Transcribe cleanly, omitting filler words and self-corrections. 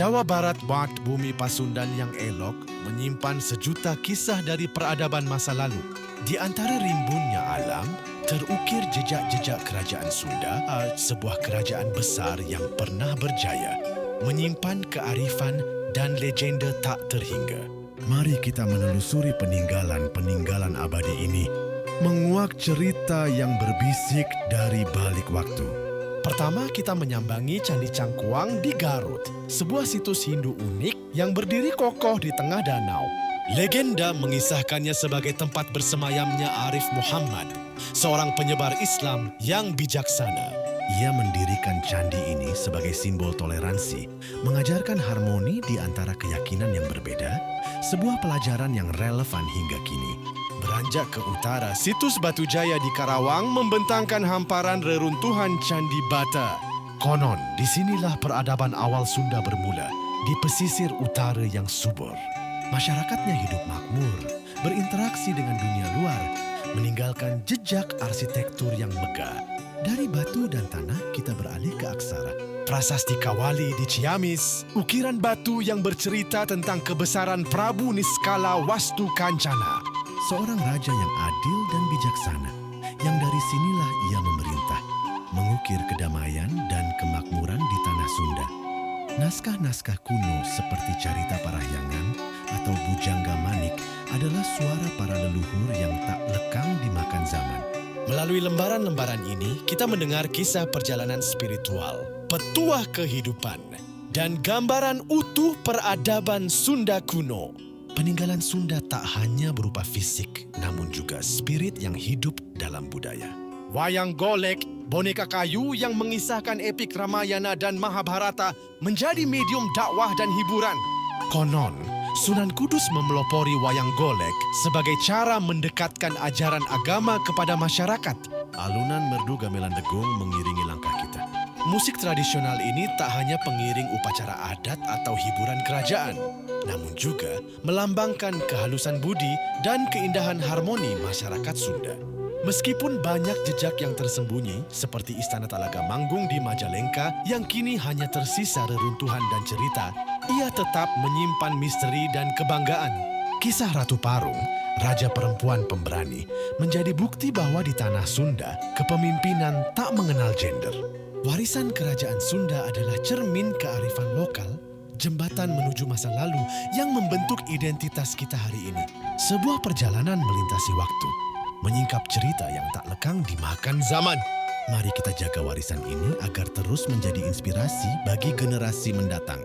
Jawa Barat Bak Bumi Pasundan yang elok menyimpan sejuta kisah dari peradaban masa lalu. Di antara rimbunnya alam, terukir jejak-jejak kerajaan Sunda, sebuah kerajaan besar yang pernah berjaya, menyimpan kearifan dan legenda tak terhingga. Mari kita menelusuri peninggalan-peninggalan abadi ini, menguak cerita yang berbisik dari balik waktu. Pertama, kita menyambangi Candi Cangkuang di Garut, sebuah situs Hindu unik yang berdiri kokoh di tengah danau. Legenda mengisahkannya sebagai tempat bersemayamnya Arif Muhammad, seorang penyebar Islam yang bijaksana. Ia mendirikan candi ini sebagai simbol toleransi, mengajarkan harmoni di antara keyakinan yang berbeda, sebuah pelajaran yang relevan hingga kini. Beranjak ke utara, situs Batu Jaya di Karawang membentangkan hamparan reruntuhan Candi Bata. Konon, disinilah peradaban awal Sunda bermula, di pesisir utara yang subur. Masyarakatnya hidup makmur, berinteraksi dengan dunia luar, meninggalkan jejak arsitektur yang megah. Dari batu dan tanah, kita beralih ke aksara. Prasasti Kawali di Ciamis, ukiran batu yang bercerita tentang kebesaran Prabu Niskala Wastu Kancana. Seorang raja yang adil dan bijaksana, yang dari sinilah ia memerintah, mengukir kedamaian dan kemakmuran di tanah Sunda. Naskah-naskah kuno seperti Carita Parahyangan atau Bujangga Manik adalah suara para leluhur yang tak lekang dimakan zaman. Melalui lembaran-lembaran ini, kita mendengar kisah perjalanan spiritual, petuah kehidupan, dan gambaran utuh peradaban Sunda kuno. Peninggalan Sunda tak hanya berupa fisik, namun juga spirit yang hidup dalam budaya. Wayang golek, boneka kayu yang mengisahkan epik Ramayana dan Mahabharata menjadi medium dakwah dan hiburan. Konon, Sunan Kudus memelopori wayang golek sebagai cara mendekatkan ajaran agama kepada masyarakat. Alunan merdu gamelan degung mengiringi langkah kita. Musik tradisional ini tak hanya pengiring upacara adat atau hiburan kerajaan, namun juga melambangkan kehalusan budi dan keindahan harmoni masyarakat Sunda. Meskipun banyak jejak yang tersembunyi, seperti Istana Talaga Manggung di Majalengka yang kini hanya tersisa reruntuhan dan cerita, ia tetap menyimpan misteri dan kebanggaan. Kisah Ratu Parung, raja perempuan pemberani, menjadi bukti bahwa di tanah Sunda, kepemimpinan tak mengenal gender. Warisan kerajaan Sunda adalah cermin kearifan lokal, jembatan menuju masa lalu yang membentuk identitas kita hari ini. Sebuah perjalanan melintasi waktu, menyingkap cerita yang tak lekang dimakan zaman. Mari kita jaga warisan ini agar terus menjadi inspirasi bagi generasi mendatang.